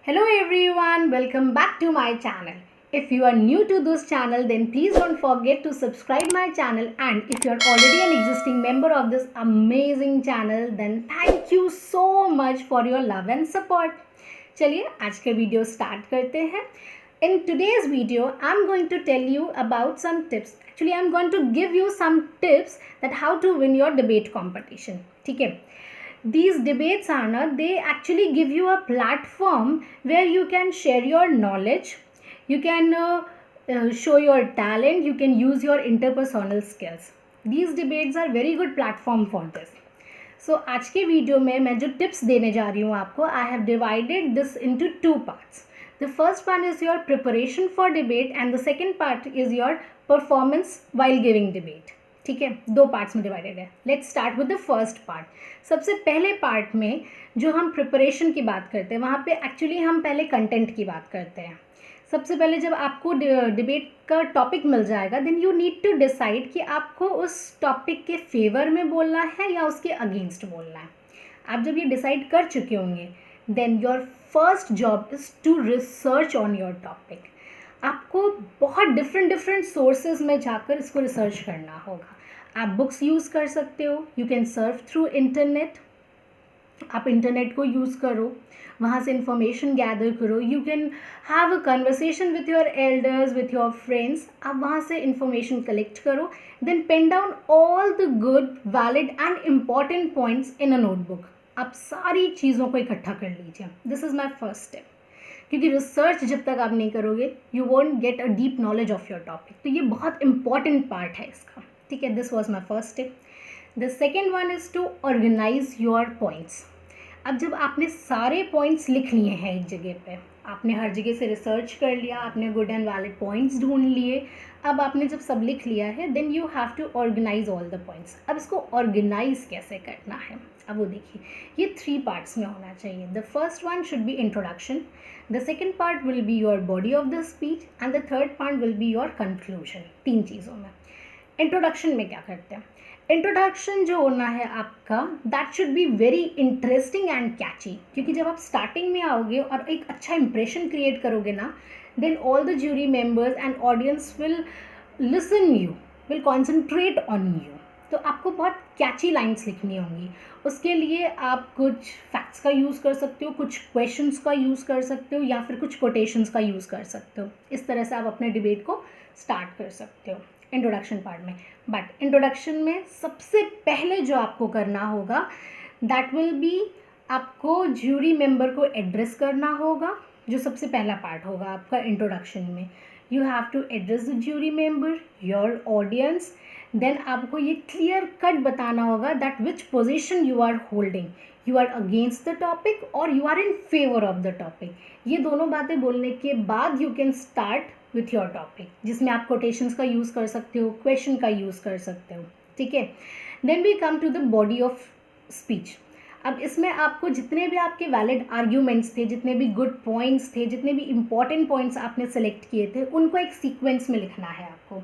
Hello everyone, welcome back to my channel. If you are new to this channel, then please don't forget to subscribe my channel, and if you are already an existing member of this amazing channel, then thank you so much for your love and support. चलिए आज का video start करते हैं. In today's video, I'm going to tell you about some tips. Actually, I'm going to give you some tips that how to win your debate competition. ठीक है. These debates are they actually give you a platform where you can share your knowledge, you can show your talent, you can use your interpersonal skills. These debates are very good platform for this. So आज के video में मैं जो tips देने जा रही हूँ आपको, I have divided this into two parts. The first one is your preparation for debate and the second part is your performance while giving debate. ठीक है, दो पार्ट्स में डिवाइडेड है. Let's start with the first part. सबसे पहले part में जो हम प्रिपरेशन की बात करते हैं, वहाँ पे एक्चुअली हम पहले कंटेंट की बात करते हैं. सबसे पहले जब आपको डिबेट का टॉपिक मिल जाएगा, then you need to decide कि आपको उस टॉपिक के फेवर में बोलना है या उसके अगेंस्ट बोलना है. आप जब ये डिसाइड कर चुके होंगे, then your first job is to research on your topic. आपको बहुत डिफरेंट सोर्सेज में जाकर इसको रिसर्च करना होगा. आप बुक्स यूज़ कर सकते हो, you can surf through internet. आप इंटरनेट को यूज़ करो, वहाँ से इंफॉर्मेशन गैदर करो. You can have a conversation with your elders, with your friends. आप वहाँ से इंफॉर्मेशन कलेक्ट करो, then pen down all the good, valid and important points in a notebook. आप सारी चीज़ों को इकट्ठा कर लीजिए. This is my first step. क्योंकि रिसर्च जब तक आप नहीं करोगे, you won't get a deep knowledge of your topic. तो ये बहुत इंपॉर्टेंट पार्ट है इसका. ठीक है, this was my first step. The second one is to organise your points. अब जब आपने सारे पॉइंट्स लिख लिए हैं एक जगह पे, आपने हर जगह से रिसर्च कर लिया, आपने गुड एंड वैलिड पॉइंट्स ढूंढ लिए, अब आपने जब सब लिख लिया है, then you have to organise all the points. अब इसको ऑर्गेनाइज कैसे करना है, अब वो देखिए. ये 3 पार्ट्स में होना चाहिए. The first one should be introduction, the second part will be your body of the speech and the third part will be your conclusion. 3 चीज़ों में. इंट्रोडक्शन में क्या करते हैं? इंट्रोडक्शन जो होना है आपका, that should be very interesting and catchy. क्योंकि जब आप स्टार्टिंग में आओगे और एक अच्छा इंप्रेशन क्रिएट करोगे ना, then all the jury members and audience will listen you, will concentrate on you. तो आपको बहुत कैची लाइन्स लिखनी होंगी. उसके लिए आप कुछ फैक्ट्स का यूज़ कर सकते हो, कुछ क्वेश्चंस का यूज़ कर सकते हो, या फिर कुछ कोटेशंस का यूज़ कर सकते हो. इस तरह से आप अपने डिबेट को स्टार्ट कर सकते हो इंट्रोडक्शन पार्ट में. बट इंट्रोडक्शन में सबसे पहले जो आपको करना होगा, दैट विल बी आपको ज्यूरी मेंबर को एड्रेस करना होगा. जो सबसे पहला पार्ट होगा आपका इंट्रोडक्शन में, you have to address the jury member, your audience. Then आपको ये क्लियर कट बताना होगा that which position you are holding. You are against the topic और you are in favour of the topic. ये दोनों बातें बोलने के बाद you can start with your topic, जिसमें आप कोटेशंस का यूज़ कर सकते हो, क्वेश्चन का यूज़ कर सकते हो. ठीक है. Then we come to the body of speech. अब इसमें आपको जितने भी आपके वैलिड आर्ग्यूमेंट्स थे, जितने भी गुड पॉइंट्स थे, जितने भी इंपॉर्टेंट पॉइंट्स आपने सेलेक्ट किए थे, उनको एक सीक्वेंस में लिखना है आपको.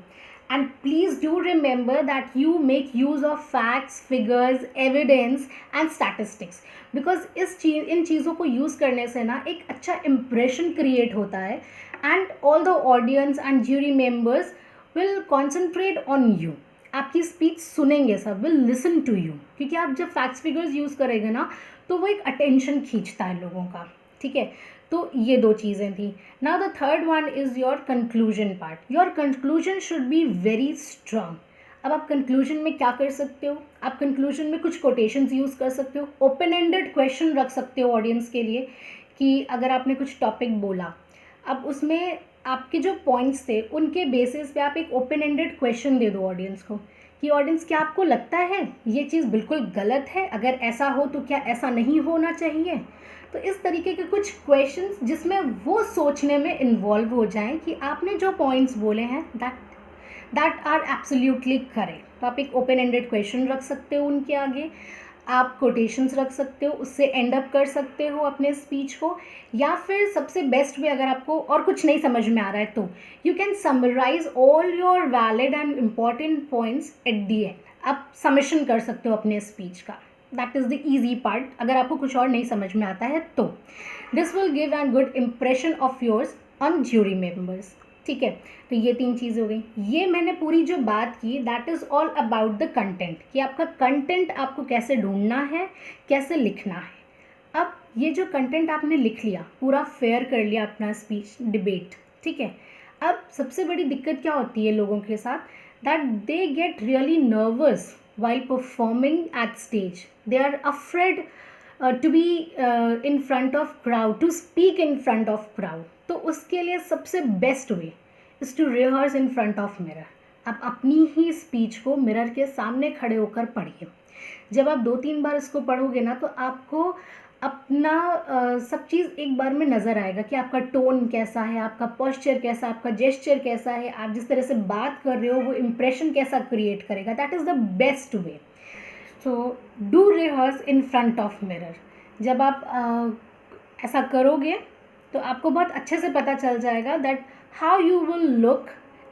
And please do remember that you make use of facts, figures, evidence and statistics. Because इन चीज़ों को यूज़ करने से ना एक अच्छा impression create होता है, and all the audience and jury members will concentrate on you. आपकी स्पीच सुनेंगे सब, will listen to you. क्योंकि आप जब facts, figures यूज़ करेंगे ना, तो वो एक attention खींचता है लोगों का. ठीक है. तो ये 2 चीज़ें थी. Now the third one is your conclusion part. Your conclusion should be very strong. अब आप कंक्लूजन में क्या कर सकते हो? आप कंक्लूजन में कुछ कोटेशंस यूज़ कर सकते हो, ओपन एंडेड क्वेश्चन रख सकते हो ऑडियंस के लिए. कि अगर आपने कुछ टॉपिक बोला, अब उसमें आपके जो पॉइंट्स थे उनके बेसिस पे आप एक ओपन एंडेड क्वेश्चन दे दो ऑडियंस को कि ऑडियंस, क्या आपको लगता है ये चीज़ बिल्कुल गलत है? अगर ऐसा हो तो क्या ऐसा नहीं होना चाहिए? तो इस तरीके के कुछ क्वेश्चंस जिसमें वो सोचने में इन्वॉल्व हो जाएं कि आपने जो पॉइंट्स बोले हैं दैट आर एब्सोल्युटली करेक्ट. तो आप एक ओपन एंडेड क्वेश्चन रख सकते हो उनके आगे, आप कोटेशंस रख सकते हो, उससे एंड अप कर सकते हो अपने स्पीच को. या फिर सबसे बेस्ट वे, अगर आपको और कुछ नहीं समझ में आ रहा है, तो you can summarise all your valid and important points at the end. आप समेशन कर सकते हो अपने स्पीच का. That is the easy part, अगर आपको कुछ और नहीं समझ में आता है तो। This will give an good impression of yours on jury members. ठीक है, तो ये 3 चीज़ हो गई। ये मैंने पूरी जो बात की that is all about the content, कि आपका कंटेंट आपको कैसे ढूंढना है, कैसे लिखना है। अब ये जो कंटेंट आपने लिख लिया, पूरा फेयर कर लिया अपना स्पीच डिबेट, ठीक है। अब सबसे बड़ी दिक्कत क्या होती है लोगों के साथ, that they get really nervous while performing at stage. They are afraid to be in front of crowd, to speak in front of crowd. तो उसके लिए सबसे best way is to rehearse in front of mirror. आप अपनी ही speech को mirror के सामने खड़े होकर पढ़िए। जब आप 2-3 बार इसको पढ़ोगे ना, तो आपको अपना सब चीज़ एक बार में नज़र आएगा कि आपका टोन कैसा है, आपका पोस्चर कैसा है, आपका जेस्चर कैसा है, आप जिस तरह से बात कर रहे हो वो इम्प्रेशन कैसा क्रिएट करेगा। That is the best way. So do rehearse in front of mirror. जब आप ऐसा करोगे तो आपको बहुत अच्छे से पता चल जाएगा that how you will look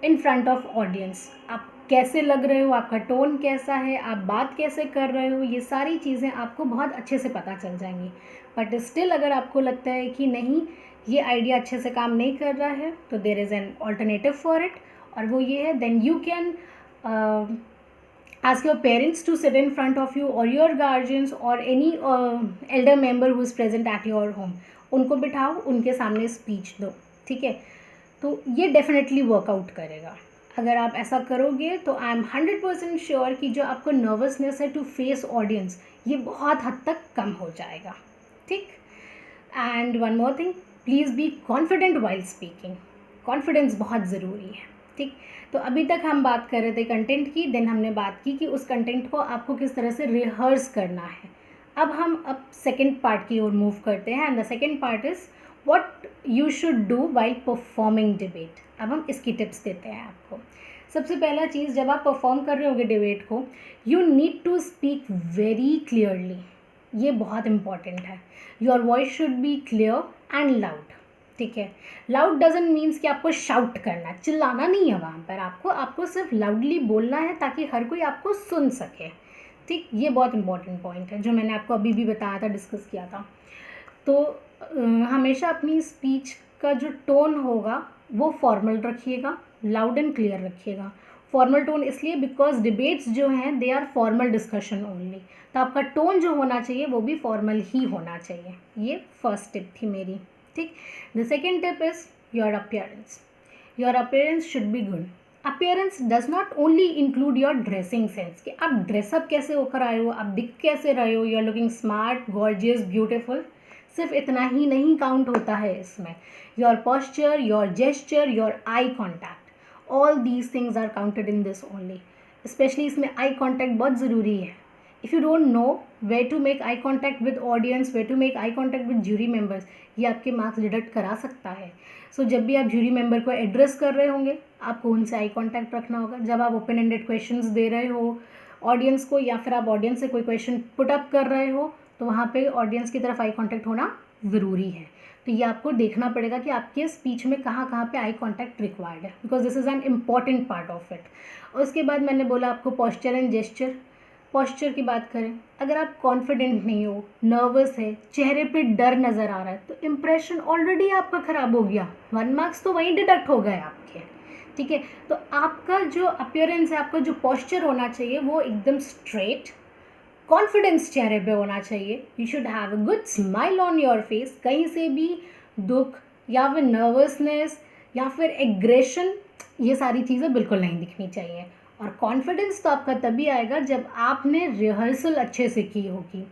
in front of audience. आप कैसे लग रहे हो, आपका टोन कैसा है, आप बात कैसे कर रहे हो, ये सारी चीज़ें आपको बहुत अच्छे से पता चल जाएंगी। बट स्टिल अगर आपको लगता है कि नहीं ये आइडिया अच्छे से काम नहीं कर रहा है, तो there is an alternative for it, और वो ये है, then you can ask your parents to sit in front of you, or your guardians, or any elder member who is present at your home. उनको बिठाओ, उनके सामने speech दो, ठीक है। तो ये डेफिनेटली वर्कआउट करेगा। अगर आप ऐसा करोगे तो आई एम 100% श्योर कि जो आपको नर्वसनेस है टू फेस ऑडियंस, ये बहुत हद तक कम हो जाएगा, ठीक। And one more thing, please be confident while speaking. Confidence बहुत ज़रूरी है, ठीक। तो अभी तक हम बात कर रहे थे कंटेंट की, देन हमने बात की कि उस कंटेंट को आपको किस तरह से रिहर्स करना है। अब सेकेंड पार्ट की ओर मूव करते हैं, and the second part is what you should do while performing debate. अब हम इसकी टिप्स देते हैं आपको। सबसे पहला चीज़, जब आप परफॉर्म कर रहे होगे डिबेट को, you need to speak very clearly. ये बहुत इंपॉर्टेंट है। Your voice should be clear and loud, ठीक है। लाउड डजंट मीन्स कि आपको शाउट करना, चिल्लाना नहीं है वहाँ पर। आपको सिर्फ लाउडली बोलना है ताकि हर कोई आपको सुन सके, ठीक। ये बहुत इंपॉर्टेंट पॉइंट है जो मैंने आपको अभी भी बताया था, डिस्कस किया था। तो हमेशा अपनी स्पीच का जो टोन होगा वो फॉर्मल रखिएगा, लाउड एंड क्लियर रखिएगा। फॉर्मल टोन इसलिए बिकॉज डिबेट्स जो हैं they are formal discussion only, तो आपका टोन जो होना चाहिए वो भी फॉर्मल ही होना चाहिए। ये फर्स्ट टिप थी मेरी, ठीक। The second tip is your appearance. Your appearance should be good. Appearance does not only include your dressing sense, कि आप ड्रेसअप कैसे होकर आए हो, आप दिख कैसे रहे हो, you are looking smart, gorgeous, beautiful. सिर्फ इतना ही नहीं काउंट होता है इसमें। Your posture, your gesture, your eye contact, all these things are counted in this only. Specially इसमें आई कॉन्टैक्ट बहुत ज़रूरी है। If you don't know where to make eye contact with audience, where to make eye contact with jury members, ये आपके marks deduct करा सकता है। सो जब भी आप ज्यूरी मेंबर को एड्रेस कर रहे होंगे, आपको उनसे आई कांटेक्ट रखना होगा। जब आप ओपन एंडेड क्वेश्चंस दे रहे हो ऑडियंस को, या फिर आप ऑडियंस से कोई क्वेश्चन पुट अप कर रहे हो, तो वहाँ पे ऑडियंस की तरफ आई कांटेक्ट होना ज़रूरी है। तो ये आपको देखना पड़ेगा कि आपके स्पीच में कहाँ कहाँ पे आई कांटेक्ट रिक्वायर्ड है, because this is an important part of it. और उसके बाद मैंने बोला आपको पोस्चर एंड जेस्चर। पोस्चर की बात करें, अगर आप कॉन्फिडेंट नहीं हो, नर्वस है, चेहरे पे डर नज़र आ रहा है, तो इम्प्रेशन ऑलरेडी आपका ख़राब हो गया, 1 मार्क्स तो वहीं डिडक्ट हो गए आपके, ठीक है। तो आपका जो अपीयरेंस है, आपका जो पोस्चर होना चाहिए वो एकदम स्ट्रेट, कॉन्फिडेंस चेहरे पे होना चाहिए। You should have a good smile on your face. कहीं से भी दुख या फिर नर्वसनेस या फिर एग्रेशन, ये सारी चीज़ें बिल्कुल नहीं दिखनी चाहिए। और कॉन्फिडेंस तो आपका तभी आएगा जब आपने रिहर्सल अच्छे से की होगी।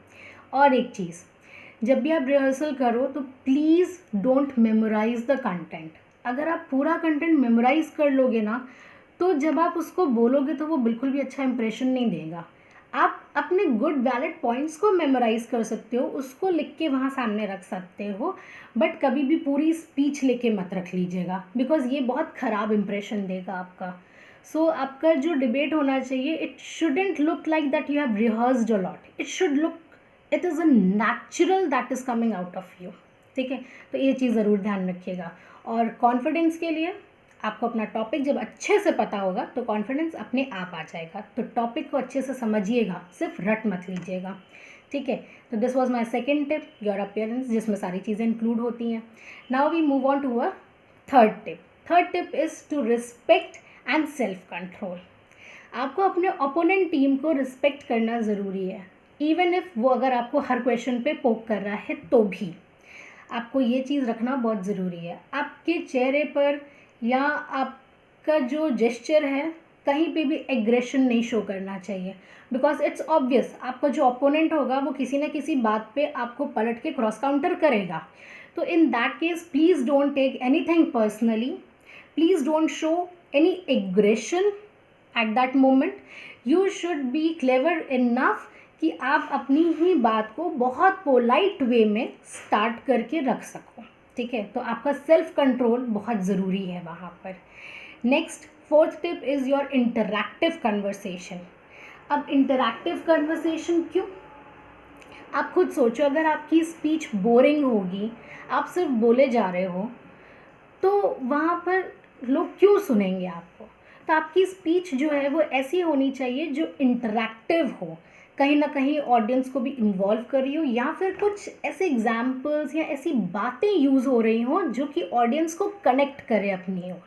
और एक चीज़, जब भी आप रिहर्सल करो तो please don't memorise the content. अगर आप पूरा कंटेंट मेमोराइज़ कर लोगे ना, तो जब आप उसको बोलोगे तो वो बिल्कुल भी अच्छा इंप्रेशन नहीं देगा। आप अपने गुड वैलिड पॉइंट्स को मेमोराइज़ कर सकते हो, उसको लिख के वहाँ सामने रख सकते हो, बट कभी भी पूरी स्पीच लेके मत रख लीजिएगा, बिकॉज ये बहुत ख़राब इंप्रेशन देगा आपका। सो आपका जो डिबेट होना चाहिए, it shouldn't look like that you have rehearsed a lot, it should look, it is a natural that is coming out of you, ठीक है। तो ये चीज़ ज़रूर ध्यान रखिएगा। और कॉन्फिडेंस के लिए आपको अपना टॉपिक जब अच्छे से पता होगा तो कॉन्फिडेंस अपने आप आ जाएगा। तो टॉपिक को अच्छे से समझिएगा, सिर्फ रट मत लीजिएगा। ठीक है। तो this was my second tip, your appearance, जिसमें सारी चीज़ें इंक्लूड होती हैं। Now we move on to a third tip. Third tip is to respect and self control. आपको अपने ओपोनेंट टीम को रिस्पेक्ट करना ज़रूरी है, इवन इफ़ वो अगर आपको हर क्वेश्चन पे पोक कर रहा है तो भी आपको ये चीज़ रखना बहुत ज़रूरी है। आपके चेहरे पर या आपका जो जेस्चर है कहीं पे भी एग्रेशन नहीं शो करना चाहिए, बिकॉज इट्स ऑब्वियस आपका जो ओपोनेंट होगा वो किसी ना किसी बात पे आपको पलट के क्रॉस काउंटर करेगा। तो in that case please don't take anything personally, please don't show any aggression at that moment. You should be clever enough कि आप अपनी ही बात को बहुत पोलाइट वे में स्टार्ट करके रख सको, ठीक है। तो आपका सेल्फ कंट्रोल बहुत ज़रूरी है वहाँ पर। Next fourth tip is your interactive conversation. अब इंटरैक्टिव कन्वर्सेशन क्यों? आप खुद सोचो, अगर आपकी स्पीच बोरिंग होगी, आप सिर्फ बोले जा रहे हो, तो वहाँ पर लोग क्यों सुनेंगे आपको? तो आपकी स्पीच जो है वो ऐसी होनी चाहिए जो इंटरैक्टिव हो, कहीं ना कहीं ऑडियंस को भी इन्वॉल्व कर रही हो, या फिर कुछ ऐसे एग्जाम्पल्स या ऐसी बातें यूज़ हो रही हों जो कि ऑडियंस को कनेक्ट करे अपनी ओर।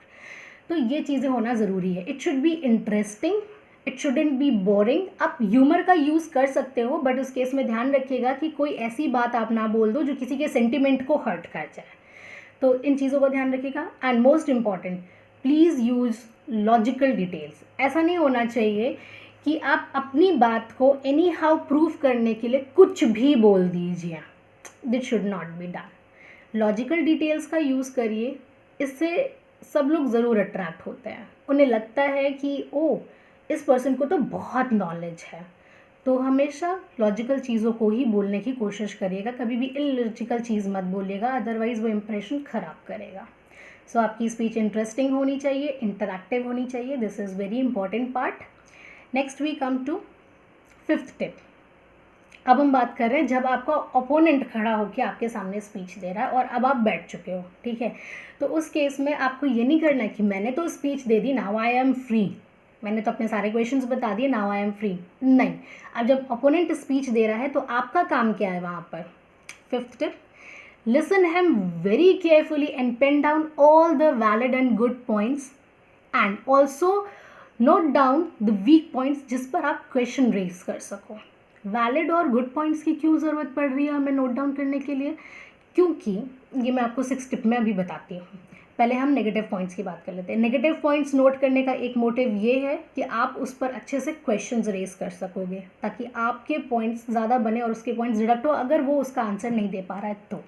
तो ये चीज़ें होना ज़रूरी है। It should be interesting, it shouldn't be boring. आप ह्यूमर का यूज़ कर सकते हो, बट उस केस में ध्यान रखिएगा कि कोई ऐसी बात आप ना बोल दो जो किसी के सेंटिमेंट को हर्ट कर जाए। तो इन चीज़ों का ध्यान रखिएगा। And most important, please use logical details. ऐसा नहीं होना चाहिए कि आप अपनी बात को एनी हाउ प्रूव करने के लिए कुछ भी बोल दीजिए। This should not be done. Logical details का यूज़ करिए, इससे सब लोग ज़रूर अट्रैक्ट होते हैं। उन्हें लगता है कि ओ, इस पर्सन को तो बहुत नॉलेज है। तो हमेशा लॉजिकल चीज़ों को ही बोलने की कोशिश करिएगा, कभी भी इलॉजिकल चीज़ मत बोलिएगा, अदरवाइज़ वो इम्प्रेशन ख़राब करेगा। सो आपकी स्पीच इंटरेस्टिंग होनी चाहिए, इंटरैक्टिव होनी चाहिए। This is very important part. Next we come to fifth tip. अब हम बात कर रहे हैं जब आपका ओपोनेंट खड़ा होकर आपके सामने स्पीच दे रहा है और अब आप बैठ चुके हो, ठीक है। तो उस केस में आपको ये नहीं करना कि मैंने तो speech they the, now I am free, मैंने तो अपने सारे क्वेश्चंस बता दिए, नाउ आई एम फ्री। नहीं, अब जब ओपोनेंट स्पीच दे रहा है तो आपका काम क्या है वहाँ पर? Fifth tip, listen him very carefully and pen down all the valid and good points and also note down the weak points जिस पर आप क्वेश्चन रेज कर सको। वैलिड और गुड पॉइंट्स की क्यों ज़रूरत पड़ रही है हमें नोट डाउन करने के लिए? क्योंकि ये मैं आपको 6 टिप में अभी बताती हूँ। पहले हम नेगेटिव पॉइंट्स की बात कर लेते हैं। नेगेटिव पॉइंट्स नोट करने का एक मोटिव ये है कि आप उस पर अच्छे से क्वेश्चंस रेज कर सकोगे, ताकि आपके पॉइंट्स ज़्यादा बने और उसके पॉइंट्स डिडक्ट हो अगर वो उसका आंसर नहीं दे पा रहा है तो,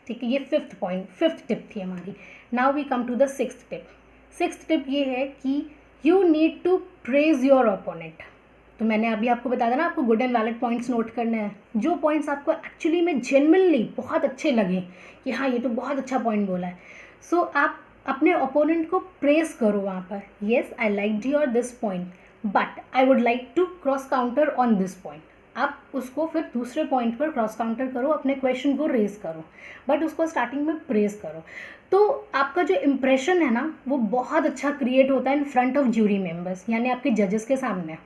ठीक है। ये फिफ्थ टिप थी हमारी। Now we come to the sixth tip. Sixth tip ये है कि you need to praise your opponent. तो मैंने अभी आपको बताया ना, आपको good and valid points note करने हैं। जो पॉइंट्स आपको एक्चुअली में जेन्युइनली बहुत अच्छे लगे कि हाँ ये तो बहुत अच्छा पॉइंट बोला है, सो आप अपने ओपोनेंट को प्रेस करो वहाँ पर। Yes, I like your this point, but I would like to cross counter on this point. आप उसको फिर दूसरे पॉइंट पर क्रॉस काउंटर करो, अपने क्वेश्चन को रेज करो, बट उसको स्टार्टिंग में प्रेस करो। तो आपका जो इम्प्रेशन है ना वो बहुत अच्छा क्रिएट होता है इन फ्रंट ऑफ ज्यूरी मेंबर्स, यानी आपके जजेस के सामने,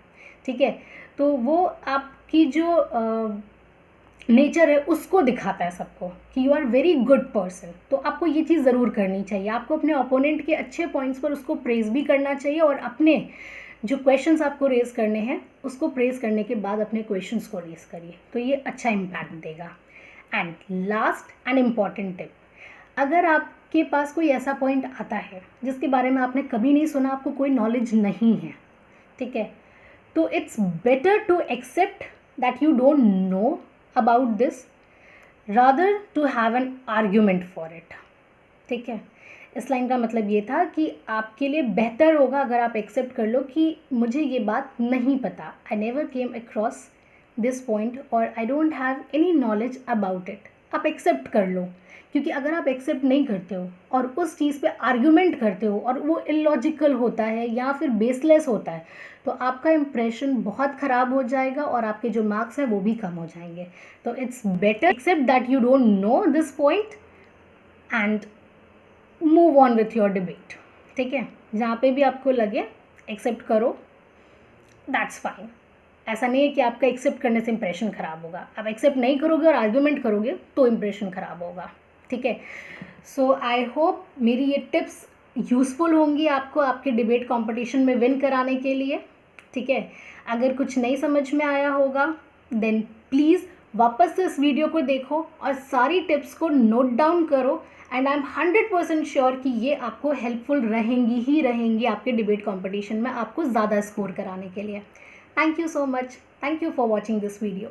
ठीक है। तो वो आपकी जो नेचर है उसको दिखाता है सबको कि you are very good person. तो आपको ये चीज़ ज़रूर करनी चाहिए, आपको अपने ओपोनेंट के अच्छे पॉइंट्स पर उसको प्रेज भी करना चाहिए, और अपने जो क्वेश्चंस आपको रेज करने हैं उसको प्रेज करने के बाद अपने क्वेश्चंस को रेज करिए, तो ये अच्छा इम्पैक्ट देगा। And last and important tip, अगर आपके पास कोई ऐसा पॉइंट आता है जिसके बारे में आपने कभी नहीं सुना, आपको कोई नॉलेज नहीं है, ठीक है, तो it's better to accept that you don't know about this rather to have an argument for it, ठीक है। इस लाइन का मतलब ये था कि आपके लिए बेहतर होगा अगर आप एक्सेप्ट कर लो कि मुझे ये बात नहीं पता, I never came across this point और I don't have any knowledge about it. आप एक्सेप्ट कर लो, क्योंकि अगर आप एक्सेप्ट नहीं करते हो और उस चीज़ पे आर्ग्यूमेंट करते हो और वो इलॉजिकल होता है या फिर बेसलेस होता है, तो आपका इम्प्रेशन बहुत ख़राब हो जाएगा और आपके जो मार्क्स हैं वो भी कम हो जाएंगे। तो it's better accept that you don't know this point and move on with your debate, ठीक है। जहाँ पे भी आपको लगे एक्सेप्ट करो, दैट्स फाइन। ऐसा नहीं है कि आपका एक्सेप्ट करने से इंप्रेशन ख़राब होगा। आप एक्सेप्ट नहीं करोगे और आर्ग्यूमेंट करोगे तो इंप्रेशन ख़राब होगा, ठीक है। सो आई होप मेरी ये टिप्स यूज़फुल होंगी आपको आपके डिबेट कंपटीशन में विन कराने के लिए, ठीक है। अगर कुछ नहीं समझ में आया होगा देन प्लीज़ वापस से इस वीडियो को देखो और सारी टिप्स को नोट डाउन करो एंड आई एम 100% श्योर कि ये आपको हेल्पफुल रहेंगी ही रहेंगी आपके डिबेट कंपटीशन में आपको ज़्यादा स्कोर कराने के लिए। Thank you so much, thank you for watching this video.